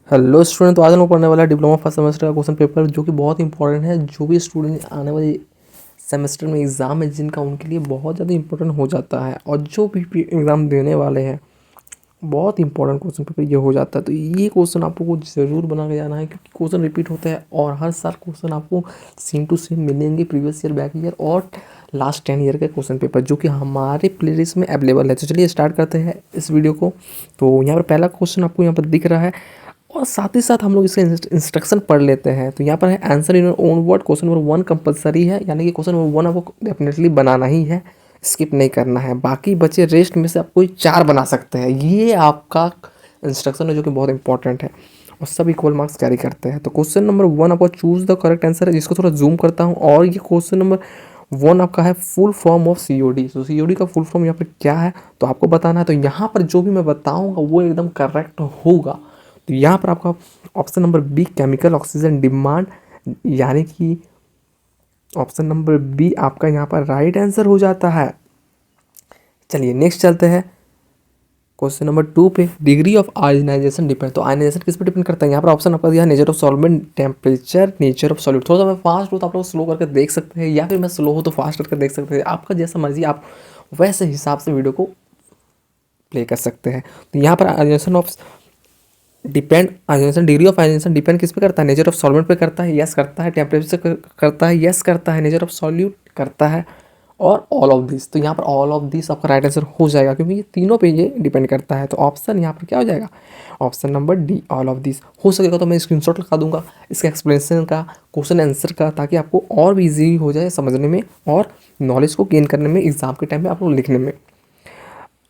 Hello student, तो आज हम लोग पढ़ने वाला है डिप्लोमा फर्स्ट सेमेस्टर का क्वेश्चन पेपर, जो कि बहुत इंपॉर्टेंट है। जो भी स्टूडेंट आने वाले सेमेस्टर में एग्ज़ाम है जिनका, उनके लिए बहुत ज़्यादा इंपॉर्टेंट हो जाता है। और जो भी एग्ज़ाम देने वाले हैं, बहुत इंपॉर्टेंट क्वेश्चन पेपर ये हो जाता है। तो ये क्वेश्चन आपको ज़रूर बना के जाना है, क्योंकि क्वेश्चन रिपीट होता है और हर साल क्वेश्चन आपको सेम टू सेम मिलेंगे, प्रीवियस ईयर, बैक ईयर और लास्ट 10 ईयर के क्वेश्चन पेपर, जो कि हमारे प्लेलिस्ट में अवेलेबल है। तो चलिए स्टार्ट करते हैं इस वीडियो को। तो यहाँ पर पहला क्वेश्चन आपको यहाँ पर दिख रहा है, और साथ ही साथ हम लोग इसके इंस्ट्रक्शन पढ़ लेते हैं। तो यहाँ पर है answer in your own word. Question number 1 compulsory है, यानी कि क्वेश्चन नंबर 1 आपको डेफिनेटली बनाना ही है, स्किप नहीं करना है। बाकी बचे रेस्ट में से आप कोई 4 बना सकते हैं। ये आपका इंस्ट्रक्शन है, जो कि बहुत इंपॉर्टेंट है, और सब इक्वल मार्क्स कैरी करते हैं। तो क्वेश्चन नंबर 1 आपको चूज द करेक्ट आंसर है, जिसको थोड़ा जूम करता हूँ। और ये क्वेश्चन नंबर 1 आपका है फुल फॉर्म ऑफ सीओडी। तो सीओडी का फुल फॉर्म यहाँ पर क्या है तो आपको बताना है। तो यहाँ पर जो भी मैं बताऊँगा वो एकदम करेक्ट होगा। तो यहाँ पर आपका option number B chemical oxygen demand, यानी कि ऑप्शन नंबर बी आपका यहाँ पर राइट आंसर हो जाता है। चलिए नेक्स्ट चलते हैं क्वेश्चन नंबर 2 पे। Degree of ionization depend. तो आयनाइजेशन किस पे डिपेंड करता है? यहाँ पर ऑप्शन आपका दिया nature of solvent, temperature, nature of solute. थोड़ा सा मैं फास्ट हूँ तो आप लोग स्लो करके देख सकते हैं, या फिर मैं स्लो हूँ तो फास्ट करके देख सकते हैं। आपका जैसा मर्जी, आप वैसे हिसाब से वीडियो को प्ले कर सकते हैं। तो यहाँ पर ionization of depend, ionization, degree of ionization depend किस पे करता है? नेचर ऑफ सॉल्वेंट पे करता है, यस करता है। टेम्परेचर करता है, यस करता है। नेचर ऑफ सॉल्यूट करता है, और ऑल ऑफ दिस। तो यहाँ पर ऑल ऑफ दिस आपका राइट आंसर हो जाएगा, क्योंकि ये तीनों पे ये डिपेंड करता है। तो ऑप्शन यहाँ पर क्या हो जाएगा? Option number D, all of this. हो सकेगा तो मैं स्क्रीनशॉट लगा दूंगा इसके एक्सप्लेनेशन का, क्वेश्चन आंसर का, ताकि आपको और भी ईजी हो जाए समझने में और नॉलेज को गेन करने में एग्जाम के टाइम में आप लोग लिखने में।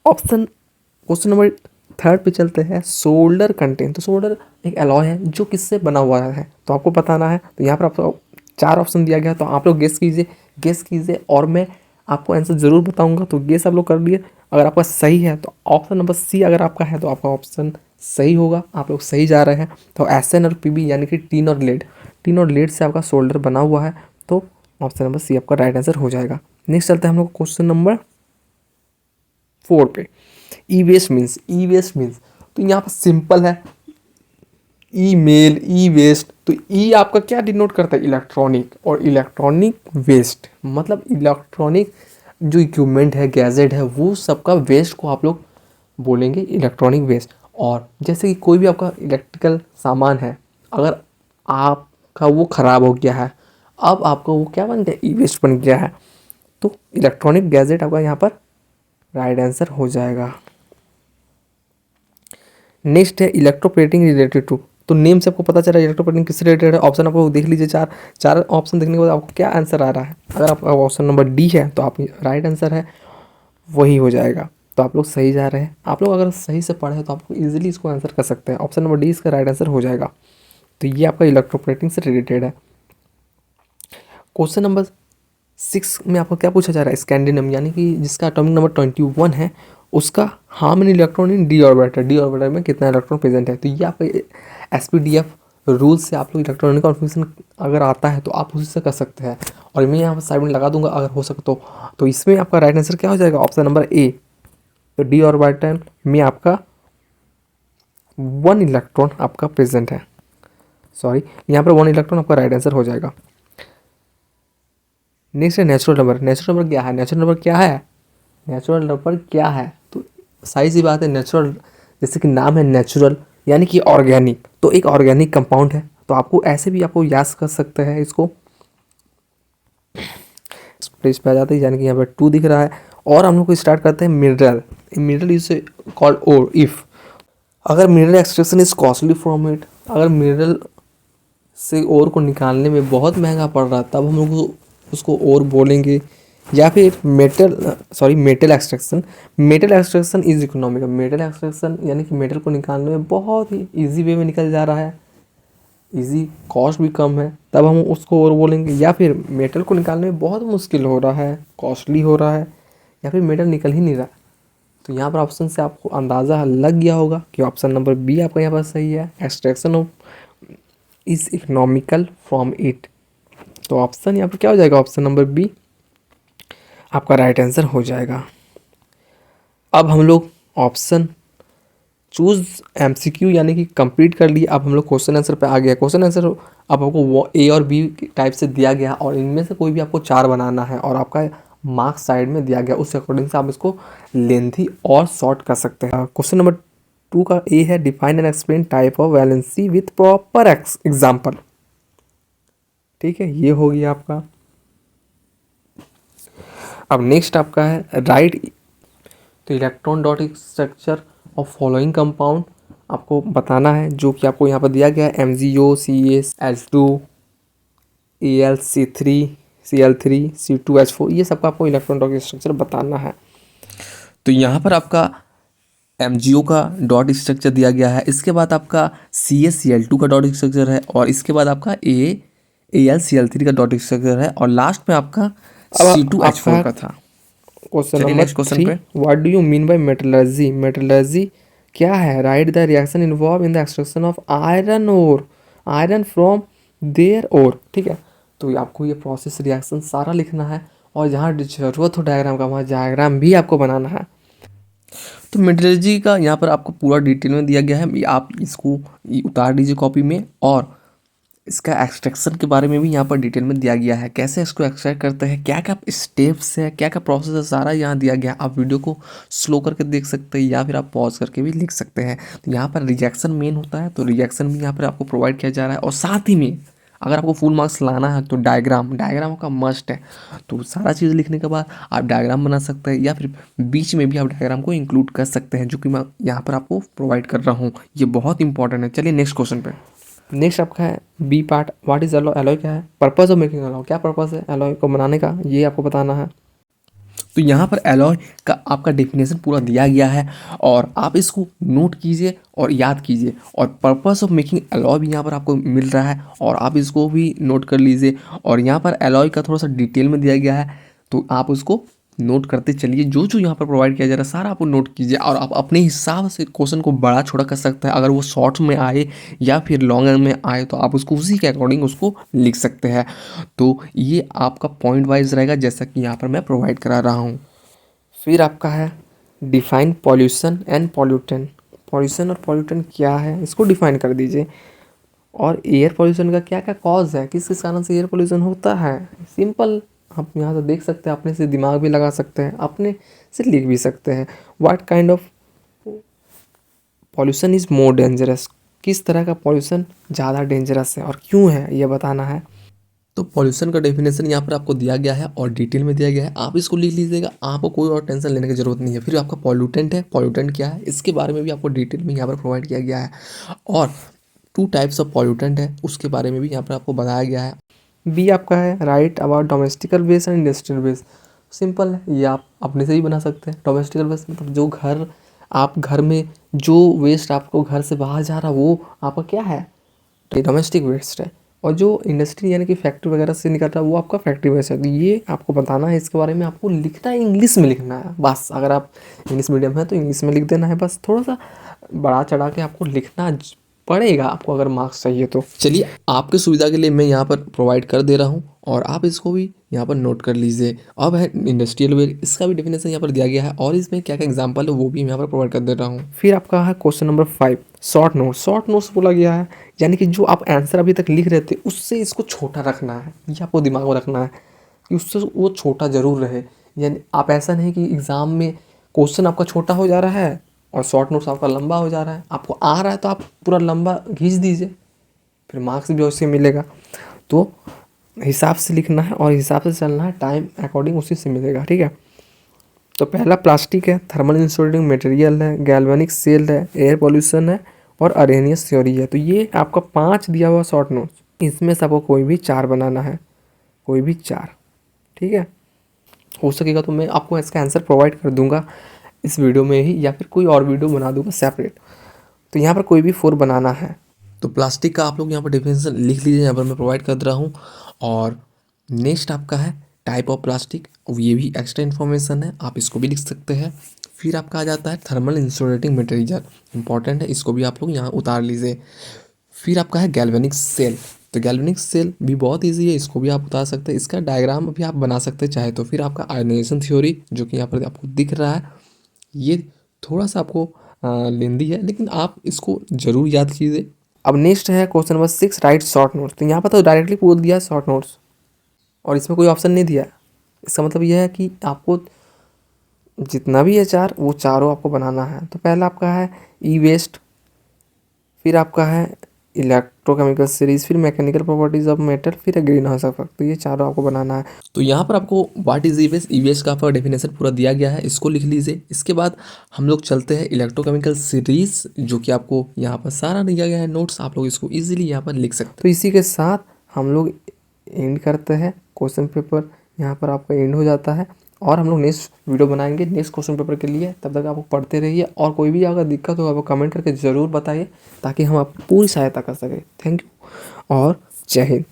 ऑप्शन क्वेश्चन नंबर 3 पे चलते हैं। Solder contain. तो सोल्डर एक अलॉय है जो किससे बना हुआ है, तो आपको बताना है। तो यहाँ पर आपको 4 ऑप्शन दिया गया, तो आप लोग गेस कीजिए, गेस कीजिए, और मैं आपको आंसर ज़रूर बताऊंगा। तो गेस आप लोग कर लिए। अगर आपका सही है तो ऑप्शन नंबर सी अगर आपका है तो आपका ऑप्शन सही होगा, आप लोग सही जा रहे हैं। तो एस एन और पी बी, यानी कि टीन और लेड, टीन और लेड से आपका सोल्डर बना हुआ है। तो ऑप्शन नंबर सी आपका राइट आंसर हो जाएगा। नेक्स्ट चलते हैं हम लोग क्वेश्चन नंबर 4 पे। ई वेस्ट मीन्स, ई वेस्ट मीन्स, तो यहाँ पर सिंपल है, ई मेल, ई वेस्ट। तो ई आपका क्या डिनोट करता है? इलेक्ट्रॉनिक, और इलेक्ट्रॉनिक वेस्ट मतलब इलेक्ट्रॉनिक जो इक्विपमेंट है, गैजेट है, वो सबका वेस्ट को आप लोग बोलेंगे इलेक्ट्रॉनिक वेस्ट। और जैसे कि कोई भी आपका इलेक्ट्रिकल सामान है, अगर आपका वो ख़राब हो गया है, अब आपका वो क्या बन गया? ई वेस्ट बन गया है। तो इलेक्ट्रॉनिक गैजेट आपका यहाँ पर राइट आंसर हो जाएगा। नेक्स्ट है इलेक्ट्रोप्लेटिंग रिलेटेड टू। तो नेम से आपको पता चला इलेक्ट्रोप्लेटिंग किससे रिलेटेड है। ऑप्शन आपको देख लीजिए, चार चार ऑप्शन देखने के बाद आपको क्या आंसर आ रहा है। अगर आपका ऑप्शन नंबर डी है तो आप राइट आंसर है, वही हो जाएगा। तो आप लोग सही जा रहे हैं। आप लोग अगर सही से पढ़े तो आपको ईजिली इसको आंसर कर सकते हैं। ऑप्शन नंबर डी इसका राइट आंसर हो जाएगा। तो ये आपका इलेक्ट्रोप्लेटिंग से रिलेटेड है। क्वेश्चन नंबर 6 में आपको क्या पूछा जा रहा है? स्कैंडिनम, यानी कि जिसका एटॉमिक नंबर 21 है, उसका how many electron in D orbiter, D orbiter में कितना इलेक्ट्रॉन प्रेजेंट है। तो ये आपका एसपीडीएफ रूल से आप लोग इलेक्ट्रॉनिक कन्फर्मेशन अगर आता है तो आप उसी से कर सकते हैं। और मैं यहाँ पर साइड में लगा दूंगा अगर हो सके तो इसमें आपका राइट आंसर क्या हो जाएगा? Option number A. तो डी ऑर्बिटल में आपका 1 इलेक्ट्रॉन आपका प्रेजेंट है, सॉरी यहाँ पर 1 इलेक्ट्रॉन आपका राइट आंसर हो जाएगा। नेक्स्ट है नेचुरल नंबर। नेचुरल नंबर क्या है? नेचुरल नंबर क्या है? नेचुरल नंबर क्या है? तो सही सी बात है, नेचुरल जैसे कि नाम है नेचुरल, यानी कि ऑर्गेनिक। तो एक ऑर्गेनिक कंपाउंड है। तो आपको ऐसे भी आपको याद कर सकते हैं इसको। इस पेज पे आ जाते हैं, यानी कि यहाँ पर 2 दिख रहा है। और हम लोग को स्टार्ट करते हैं mineral. Mineral is called ore if अगर mineral extraction is costly from it, अगर मिनरल से ओर को निकालने में बहुत महंगा पड़ रहा है, तब हम लोग उसको ओर बोलेंगे। या फिर metal extraction, metal extraction is economical. Metal extraction यानी कि मेटल को निकालने में बहुत ही ईजी वे में निकल जा रहा है, ईजी, कॉस्ट भी कम है, तब हम उसको और बोलेंगे। या फिर मेटल को निकालने में बहुत मुश्किल हो रहा है, कॉस्टली हो रहा है, या फिर मेटल निकल ही नहीं रहा। तो यहाँ पर ऑप्शन से आपको अंदाज़ा लग गया होगा कि ऑप्शन नंबर बी आपका यहाँ पर सही है, extraction of is economical from it. तो ऑप्शन यहाँ पर क्या हो जाएगा? ऑप्शन नंबर बी आपका राइट आंसर हो जाएगा। अब हम लोग ऑप्शन चूज़ एमसीक्यू यानी कि कंप्लीट कर लिए। अब हम लोग क्वेश्चन आंसर पे आ गया। क्वेश्चन आंसर अब आपको वो ए और बी टाइप से दिया गया और इनमें से कोई भी आपको 4 बनाना है और आपका मार्क्स साइड में दिया गया, उस अकॉर्डिंग से आप इसको लेंथी और शॉर्ट कर सकते हैं। क्वेश्चन नंबर 2 का ए है, define and explain type of valency with proper example. ठीक है, ये हो गया आपका। अब नेक्स्ट आपका है राइट तो electron dot structure of following compound आपको बताना है, जो कि आपको यहाँ पर दिया गया है MgO CaS2 AlC3 Cl3 C2H4, ये सबका आपको इलेक्ट्रॉन डॉट स्ट्रक्चर बताना है। तो यहाँ पर आपका MgO का डॉट स्ट्रक्चर दिया गया है, इसके बाद आपका CaCl2 का डॉट स्ट्रक्चर है और इसके बाद आपका AlCl3 का डॉट स्ट्रक्चर है और लास्ट में आपका C2H4 का था। Question number 3, what do you mean by metallurgy? Metallurgy क्या है? Write the reaction involve in the extraction of iron ore, iron from there ore. ठीक है, तो आपको ये प्रोसेस रिएक्शन सारा लिखना है और जहाँ जरूरत हो डायग्राम का वहाँ डायग्राम भी आपको बनाना है। तो मेटलर्जी का यहाँ पर आपको पूरा डिटेल में दिया गया है, आप इसको उतार दीजिए कॉपी में और इसका एक्सट्रैक्शन के बारे में भी यहाँ पर डिटेल में दिया गया है, कैसे इसको एक्सट्रैक्ट करते हैं, क्या क्या स्टेप्स है, क्या क्या प्रोसेस है, सारा यहाँ दिया गया है। आप वीडियो को स्लो करके देख सकते हैं या फिर आप पॉज करके भी लिख सकते हैं। तो यहाँ पर रिजेक्शन मेन होता है, तो रिजेक्शन भी यहाँ पर आपको प्रोवाइड किया जा रहा है और साथ ही में अगर आपको फुल मार्क्स लाना है तो डायग्राम का मस्ट है। तो सारा चीज़ लिखने के बाद आप डायग्राम बना सकते हैं या फिर बीच में भी आप डायग्राम को इंक्लूड कर सकते हैं, जो कि मैं यहाँ पर आपको प्रोवाइड कर रहा हूँ। ये बहुत इंपॉर्टेंट है। चलिए नेक्स्ट क्वेश्चन पे। नेक्स्ट आपका है B part, what is alloy? Alloy क्या है? पर्पस ऑफ मेकिंग एलॉय, क्या पर्पस है एलॉय को बनाने का, ये आपको बताना है। तो यहाँ पर एलॉय का आपका डेफिनेशन पूरा दिया गया है और आप इसको नोट कीजिए और याद कीजिए और पर्पस ऑफ मेकिंग एलॉय भी यहाँ पर आपको मिल रहा है और आप इसको भी नोट कर लीजिए और यहाँ पर एलॉय का थोड़ा सा डिटेल में दिया गया है, तो आप उसको नोट करते चलिए। जो जो यहाँ पर प्रोवाइड किया जा रहा है सारा आप नोट कीजिए और आप अपने हिसाब से क्वेश्चन को बड़ा छोटा कर सकते हैं। अगर वो शॉर्ट में आए या फिर लॉन्ग में आए तो आप उसको उसी के अकॉर्डिंग उसको लिख सकते हैं। तो ये आपका पॉइंट वाइज रहेगा, जैसा कि यहाँ पर मैं प्रोवाइड करा रहा हूँ। फिर आपका है define pollution and pollutant. Pollution और पॉल्यूटेंट क्या है, इसको डिफाइन कर दीजिए। और एयर पॉल्यूशन का क्या क्या कॉज है, किस किस कारण से एयर पॉल्यूशन होता है, सिंपल आप यहाँ से देख सकते हैं, अपने से दिमाग भी लगा सकते हैं, अपने से लिख भी सकते हैं। What kind of pollution is more dangerous, किस तरह का पॉल्यूशन ज़्यादा डेंजरस है और क्यों है, ये बताना है। तो पॉल्यूशन का डेफिनेशन यहाँ पर आपको दिया गया है और डिटेल में दिया गया है, आप इसको लिख लीजिएगा, आपको कोई और टेंशन लेने की जरूरत नहीं है। फिर आपका पॉल्यूटेंट है, पॉल्यूटेंट क्या है इसके बारे में भी आपको डिटेल में यहाँ पर प्रोवाइड किया गया है और 2 टाइप्स ऑफ पॉल्यूटेंट है उसके बारे में भी यहाँ पर आपको बताया गया है। बी आपका है right about domestical waste and industrial waste. Simple है, ये आप अपने से ही बना सकते हैं। डोमेस्टिकल वेस्ट मतलब जो आप घर में जो वेस्ट आपको घर से बाहर जा रहा है वो आपका क्या है, डोमेस्टिक वेस्ट है। और जो इंडस्ट्री यानी कि फैक्ट्री वगैरह से निकल रहा है वो आपका फैक्ट्री वेस्ट है। तो ये आपको बताना है, इसके बारे में आपको लिखना है, इंग्लिश में लिखना है बस। अगर आप इंग्लिश मीडियम है तो इंग्लिश में लिख देना है बस, थोड़ा सा बढ़ा चढ़ा के आपको लिखना पड़ेगा आपको अगर मार्क्स चाहिए तो। चलिए आपकी सुविधा के लिए मैं यहाँ पर प्रोवाइड कर दे रहा हूँ और आप इसको भी यहाँ पर नोट कर लीजिए। अब है इंडस्ट्रियल वेयर, इसका भी डेफिनेशन यहाँ पर दिया गया है और इसमें क्या क्या एग्जांपल है वो भी यहाँ पर प्रोवाइड कर दे रहा हूँ। फिर आपका है question number 5 short note. Short notes बोला गया है यानी कि जो आप आंसर अभी तक लिख रहे थे उससे इसको छोटा रखना है, ये आपको दिमाग में रखना है कि उससे वो छोटा ज़रूर रहे। यानी आप ऐसा नहीं कि एग्ज़ाम में क्वेश्चन आपका छोटा हो जा रहा है और शॉर्ट नोट्स आपका लंबा हो जा रहा है। आपको आ रहा है तो आप पूरा लंबा खींच दीजिए, फिर मार्क्स भी उससे मिलेगा। तो हिसाब से लिखना है और हिसाब से चलना है, टाइम अकॉर्डिंग उसी से मिलेगा। ठीक है, तो पहला प्लास्टिक है, थर्मल इंसुलेटिंग मटेरियल है, गैल्वेनिक सेल है, एयर पॉल्यूशन है और अरेनियस थ्योरी है। तो ये आपका 5 दिया हुआ शॉर्ट नोट्स, इसमें से आपको कोई भी 4 बनाना है, कोई भी 4। ठीक है, हो सकेगा तो मैं आपको इसका आंसर प्रोवाइड कर दूंगा इस वीडियो में ही या फिर कोई और वीडियो बना दूंगा सेपरेट। तो यहाँ पर कोई भी 4 बनाना है। तो प्लास्टिक का आप लोग यहाँ पर डेफिनेशन लिख लीजिए, यहाँ पर मैं प्रोवाइड कर रहा हूँ। और नेक्स्ट आपका है टाइप ऑफ प्लास्टिक, ये भी एक्स्ट्रा इन्फॉर्मेशन है, आप इसको भी लिख सकते हैं। फिर आपका आ जाता है थर्मल इंसुलेटिंग मटेरियल, इंपॉर्टेंट है, इसको भी आप लोग यहाँ उतार लीजिए। फिर आपका है गैल्वेनिक सेल, तो गैल्वेनिक सेल भी बहुत इजी है, इसको भी आप उतार सकते हैं, इसका डायग्राम भी आप बना सकते हैं चाहे तो। फिर आपका आयनाइजेशन थ्योरी जो कि यहाँ पर आपको दिख रहा है, ये थोड़ा सा आपको लेंदी है, लेकिन आप इसको ज़रूर याद कीजिए। अब नेक्स्ट है question number 6, right short notes. तो यहाँ पर तो डायरेक्टली बोल दिया है शॉर्ट नोट्स और इसमें कोई ऑप्शन नहीं दिया है। इसका मतलब यह है कि आपको जितना भी है चार, वो चारों आपको बनाना है। तो पहला आपका है ई वेस्ट, फिर आपका है इलेक्ट्रोकेमिकल सीरीज, फिर मैकेनिकल प्रॉपर्टीज ऑफ मेटल, फिर है ग्रीन हाउस इफेक्ट। तो ये चारों आपको बनाना है। तो यहाँ पर आपको व्हाट इज ई वेस्ट का आपका डेफिनेशन पूरा दिया गया है, इसको लिख लीजिए। इसके बाद हम लोग चलते हैं इलेक्ट्रोकेमिकल सीरीज, जो कि आपको यहाँ पर सारा दिया गया है नोट्स, आप लोग इसको ईजिली यहाँ पर लिख सकते हैं। तो इसी के साथ हम लोग एंड करते हैं क्वेश्चन पेपर, यहाँ पर आपका एंड हो जाता है। और हम लोग नेक्स्ट वीडियो बनाएंगे नेक्स्ट क्वेश्चन पेपर के लिए। तब तक आप पढ़ते रहिए और कोई भी अगर दिक्कत हो आप कमेंट करके ज़रूर बताइए, ताकि हम आपकी पूरी सहायता कर सकें। थैंक यू और जय हिंद।